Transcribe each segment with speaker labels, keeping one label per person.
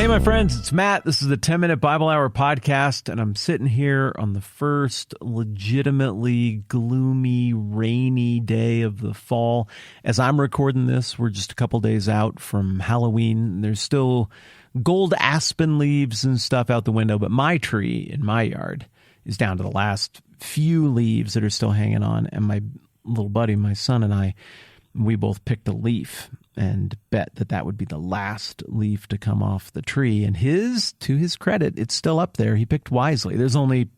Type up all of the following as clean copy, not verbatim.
Speaker 1: Hey, my friends, it's Matt. This is the 10-Minute Bible Hour podcast, and I'm sitting here on the first legitimately gloomy, rainy day of the fall. As I'm recording this, we're just a couple days out from Halloween. There's still gold aspen leaves and stuff out the window, but my tree in my yard is down to the last few leaves that are still hanging on, and my little buddy, my son, and I, we both picked a leaf and bet that that would be the last leaf to come off the tree. And to his credit, it's still up there. He picked wisely. There's only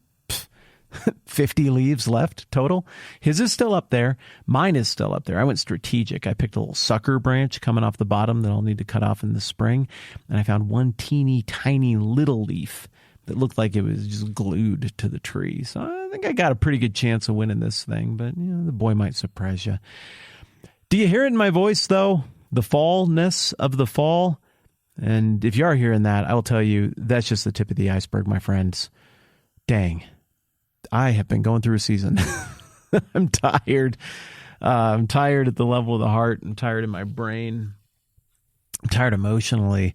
Speaker 1: 50 leaves left total. His is still up there. Mine is still up there. I went strategic. I picked a little sucker branch coming off the bottom that I'll need to cut off in the spring. And I found one teeny tiny little leaf that looked like it was just glued to the tree. So I think I got a pretty good chance of winning this thing, but the boy might surprise you. Do you hear it in my voice, though? The fallness of the fall? And if you are hearing that, I will tell you, that's just the tip of the iceberg, my friends. Dang. I have been going through a season. I'm tired. I'm tired at the level of the heart. I'm tired in my brain. I'm tired emotionally.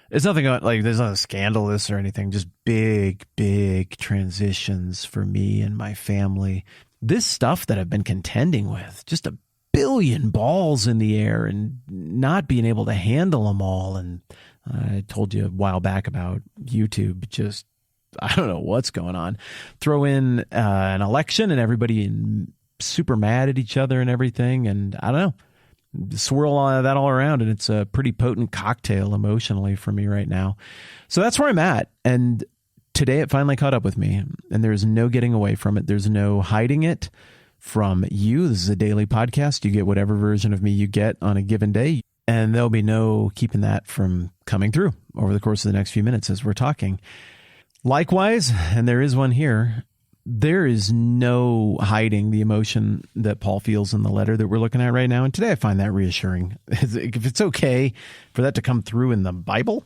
Speaker 1: It's nothing like there's nothing scandalous or anything. Just big, big transitions for me and my family. This stuff that I've been contending with, just a billion balls in the air and not being able to handle them all. And I told you a while back about YouTube, just, I don't know what's going on. Throw in an election and everybody super mad at each other and everything. And I don't know, swirl all that all around. And it's a pretty potent cocktail emotionally for me right now. So that's where I'm at. And today it finally caught up with me, and there's no getting away from it. There's no hiding it from you. This is a daily podcast. You get whatever version of me you get on a given day, and there'll be no keeping that from coming through over the course of the next few minutes as we're talking. Likewise, and there is one here, there is no hiding the emotion that Paul feels in the letter that we're looking at right now. And today I find that reassuring. If it's okay for that to come through in the Bible,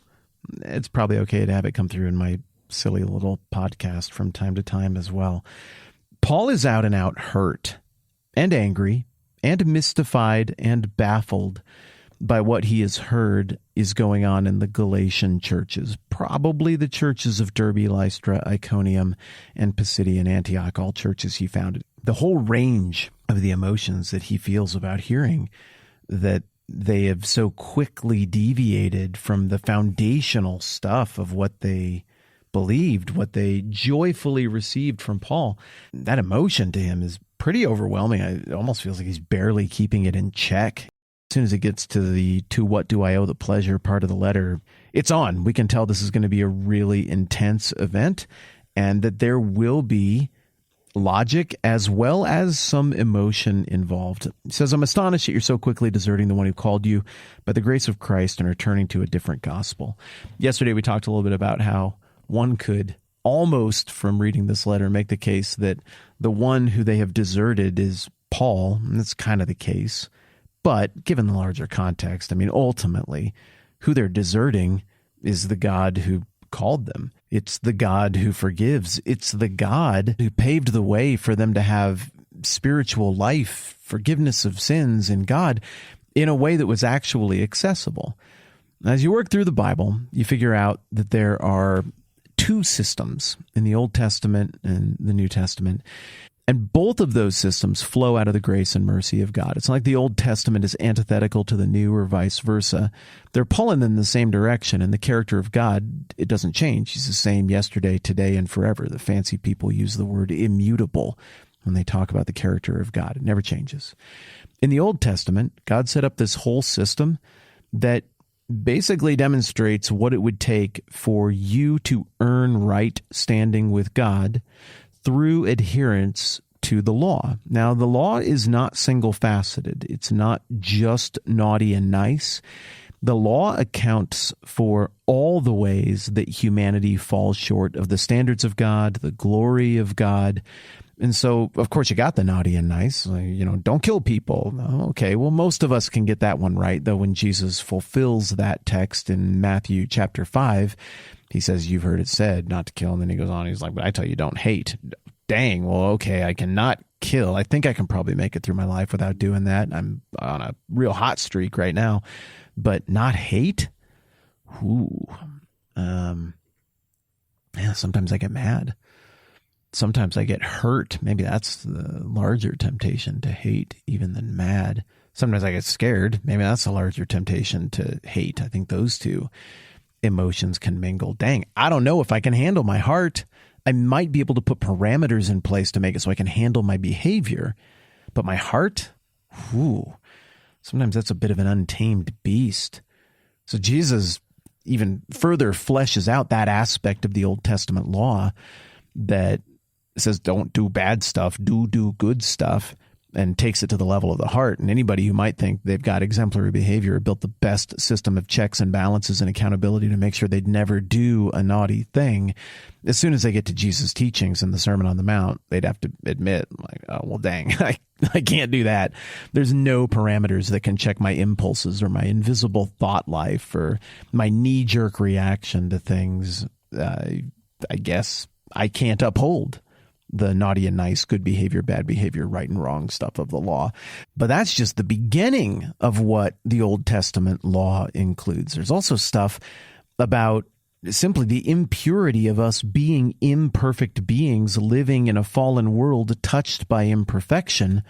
Speaker 1: it's probably okay to have it come through in my silly little podcast from time to time as well. Paul is out and out hurt and angry and mystified and baffled by what he has heard is going on in the Galatian churches, probably the churches of Derbe, Lystra, Iconium, and Pisidian Antioch, all churches he founded. The whole range of the emotions that he feels about hearing that they have so quickly deviated from the foundational stuff of what they believed, what they joyfully received from Paul. That emotion to him is pretty overwhelming. It almost feels like he's barely keeping it in check. As soon as it gets to the "to what do I owe the pleasure" part of the letter, it's on. We can tell this is going to be a really intense event, and that there will be logic as well as some emotion involved. He says, "I'm astonished that you're so quickly deserting the one who called you by the grace of Christ and returning to a different gospel." Yesterday we talked a little bit about how one could almost, from reading this letter, make the case that the one who they have deserted is Paul, and that's kind of the case. But given the larger context, I mean, ultimately, who they're deserting is the God who called them. It's the God who forgives. It's the God who paved the way for them to have spiritual life, forgiveness of sins in God in a way that was actually accessible. As you work through the Bible, you figure out that there are two systems in the Old Testament and the New Testament. And both of those systems flow out of the grace and mercy of God. It's not like the Old Testament is antithetical to the New or vice versa. They're pulling in the same direction, and the character of God, it doesn't change. He's the same yesterday, today, and forever. The fancy people use the word immutable when they talk about the character of God. It never changes. In the Old Testament, God set up this whole system that basically demonstrates what it would take for you to earn right standing with God through adherence to the law. Now, the law is not single-faceted. It's not just naughty and nice. The law accounts for all the ways that humanity falls short of the standards of God, the glory of God. And so, of course, you got the naughty and nice, don't kill people. Okay, well, most of us can get that one right, though when Jesus fulfills that text in Matthew chapter 5, he says, "You've heard it said not to kill." And then he goes on, he's like, "But I tell you, don't hate." Dang, well, okay, I cannot kill. I think I can probably make it through my life without doing that. I'm on a real hot streak right now. But not hate? Ooh. Sometimes I get mad. Sometimes I get hurt. Maybe that's the larger temptation to hate even than mad. Sometimes I get scared. Maybe that's a larger temptation to hate. I think those two emotions can mingle. Dang, I don't know if I can handle my heart. I might be able to put parameters in place to make it so I can handle my behavior. But my heart, sometimes that's a bit of an untamed beast. So Jesus even further fleshes out that aspect of the Old Testament law that says don't do bad stuff, do good stuff, and takes it to the level of the heart. And anybody who might think they've got exemplary behavior, built the best system of checks and balances and accountability to make sure they'd never do a naughty thing, as soon as they get to Jesus' teachings in the Sermon on the Mount, they'd have to admit, like, oh, well, dang, I can't do that. There's no parameters that can check my impulses or my invisible thought life or my knee-jerk reaction to things. I guess I can't uphold the naughty and nice, good behavior, bad behavior, right and wrong stuff of the law. But that's just the beginning of what the Old Testament law includes. There's also stuff about simply the impurity of us being imperfect beings living in a fallen world touched by imperfection,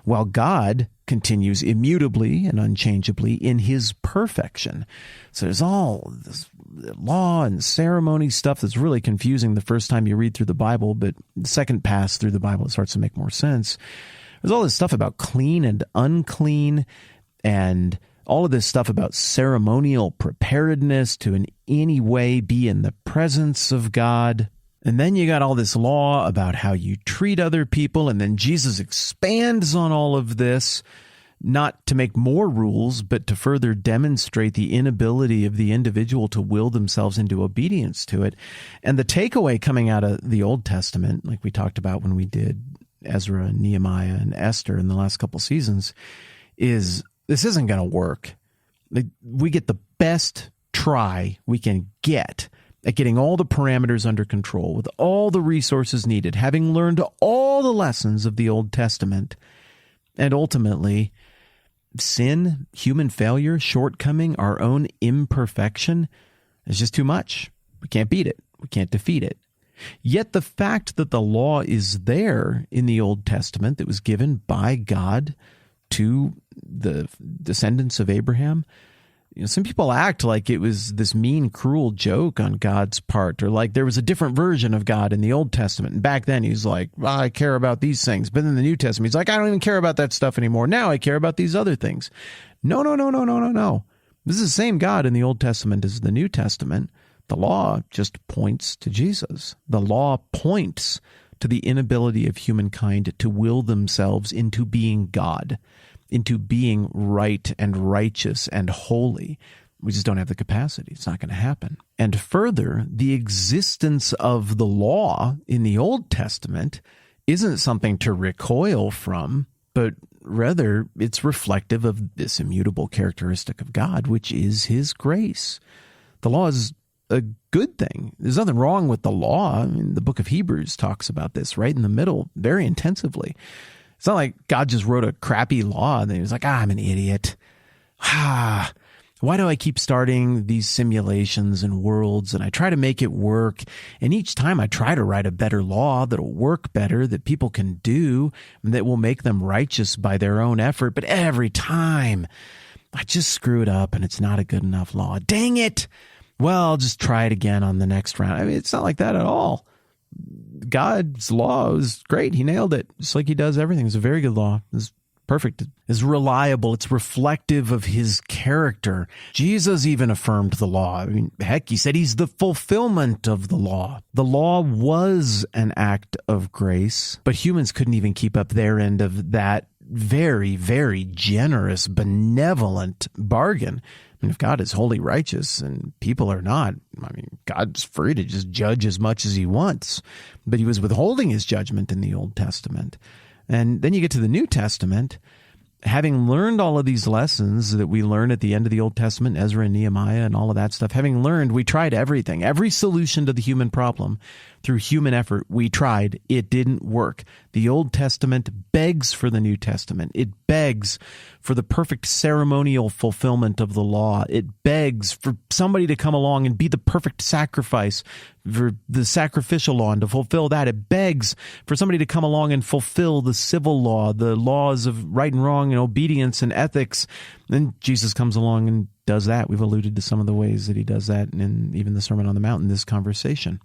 Speaker 1: while God continues immutably and unchangeably in his perfection. So there's all this law and ceremony stuff that's really confusing the first time you read through the Bible, but the second pass through the Bible, it starts to make more sense. There's all this stuff about clean and unclean, and all of this stuff about ceremonial preparedness to in any way be in the presence of God. And then you got all this law about how you treat other people, and then Jesus expands on all of this, not to make more rules, but to further demonstrate the inability of the individual to will themselves into obedience to it. And the takeaway coming out of the Old Testament, like we talked about when we did Ezra and Nehemiah and Esther in the last couple seasons, is this isn't going to work. We get the best try we can get at getting all the parameters under control with all the resources needed, having learned all the lessons of the Old Testament, and ultimately sin, human failure, shortcoming, our own imperfection is just too much. We can't beat it. We can't defeat it. Yet the fact that the law is there in the Old Testament that was given by God to the descendants of Abraham, some people act like it was this mean, cruel joke on God's part, or like there was a different version of God in the Old Testament. And back then he's like, well, I care about these things. But in the New Testament, he's like, I don't even care about that stuff anymore. Now I care about these other things. No. This is the same God in the Old Testament as the New Testament. The law just points to Jesus. The law points to the inability of humankind to will themselves into being God, into being right and righteous and holy. We just don't have the capacity. It's not going to happen. And further, the existence of the law in the Old Testament isn't something to recoil from, but rather it's reflective of this immutable characteristic of God, which is his grace. The law is a good thing. There's nothing wrong with the law. I mean, the book of Hebrews talks about this right in the middle very intensively. It's not like God just wrote a crappy law and he was like, I'm an idiot. Why do I keep starting these simulations and worlds and I try to make it work? And each time I try to write a better law that'll work better, that people can do, and that will make them righteous by their own effort. But every time I just screw it up and it's not a good enough law. Dang it. Well, I'll just try it again on the next round. I mean, it's not like that at all. God's law is great. He nailed it. Just like he does everything. It's a very good law. It's perfect. It's reliable. It's reflective of his character. Jesus even affirmed the law. I mean, heck, he said he's the fulfillment of the law. The law was an act of grace, but humans couldn't even keep up their end of that very, very generous, benevolent bargain. I mean, if God is wholly righteous and people are not, I mean, God's free to just judge as much as he wants. But he was withholding his judgment in the Old Testament. And then you get to the New Testament, having learned all of these lessons that we learn at the end of the Old Testament, Ezra and Nehemiah and all of that stuff, having learned, we tried everything, every solution to the human problem Through human effort, we tried. It didn't work. The Old Testament begs for the New Testament. It begs for the perfect ceremonial fulfillment of the law. It begs for somebody to come along and be the perfect sacrifice for the sacrificial law and to fulfill that. It begs for somebody to come along and fulfill the civil law, the laws of right and wrong and obedience and ethics. Then Jesus comes along and does that. We've alluded to some of the ways that he does that in even the Sermon on the Mount in this conversation.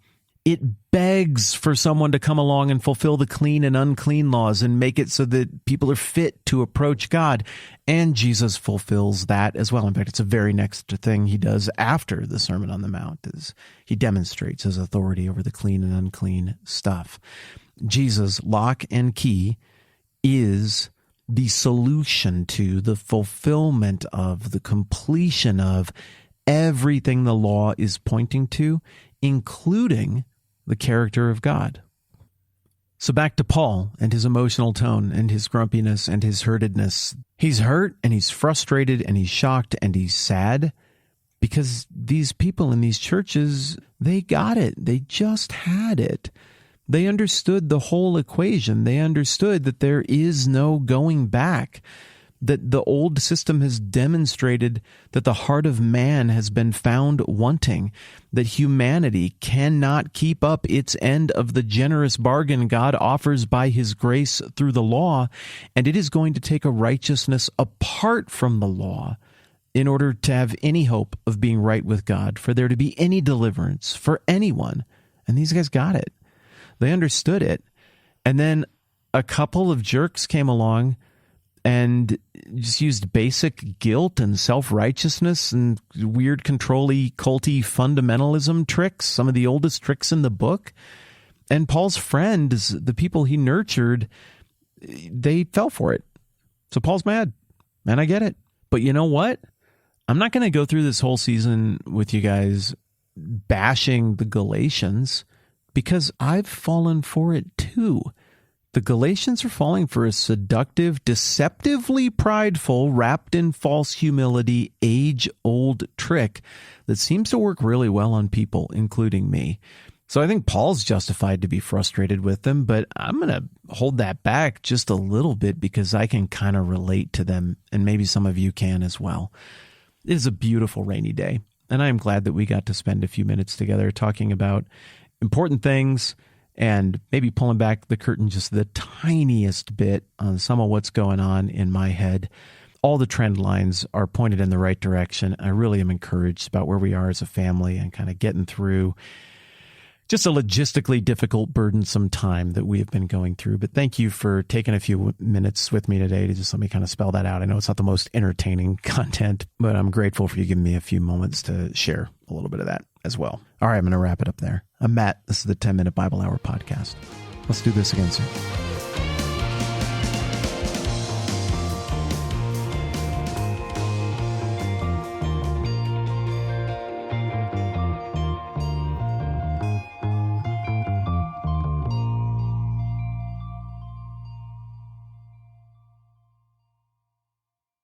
Speaker 1: It begs for someone to come along and fulfill the clean and unclean laws and make it so that people are fit to approach God. And Jesus fulfills that as well. In fact, it's the very next thing he does after the Sermon on the Mount is he demonstrates his authority over the clean and unclean stuff. Jesus, lock and key, is the solution to the fulfillment of, the completion of everything the law is pointing to, including the character of God. So back to Paul and his emotional tone and his grumpiness and his hurtedness. He's hurt and he's frustrated and he's shocked and he's sad because these people in these churches, they got it. They just had it. They understood the whole equation. They understood that there is no going back, that the old system has demonstrated that the heart of man has been found wanting, that humanity cannot keep up its end of the generous bargain God offers by his grace through the law, and it is going to take a righteousness apart from the law in order to have any hope of being right with God, for there to be any deliverance for anyone. And these guys got it. They understood it. And then a couple of jerks came along and just used basic guilt and self-righteousness and weird control-y, culty fundamentalism tricks, some of the oldest tricks in the book. And Paul's friends, the people he nurtured, they fell for it. So Paul's mad, and I get it. But you know what? I'm not going to go through this whole season with you guys bashing the Galatians because I've fallen for it too. The Galatians are falling for a seductive, deceptively prideful, wrapped in false humility, age-old trick that seems to work really well on people, including me. So I think Paul's justified to be frustrated with them, but I'm going to hold that back just a little bit because I can kind of relate to them, and maybe some of you can as well. It is a beautiful rainy day, and I am glad that we got to spend a few minutes together talking about important things and maybe pulling back the curtain just the tiniest bit on some of what's going on in my head. All the trend lines are pointed in the right direction. I really am encouraged about where we are as a family and kind of getting through just a logistically difficult, burdensome time that we have been going through. But thank you for taking a few minutes with me today to just let me kind of spell that out. I know it's not the most entertaining content, but I'm grateful for you giving me a few moments to share a little bit of that as well. All right, I'm going to wrap it up there. I'm Matt. This is the 10-Minute Bible Hour Podcast. Let's do this again soon.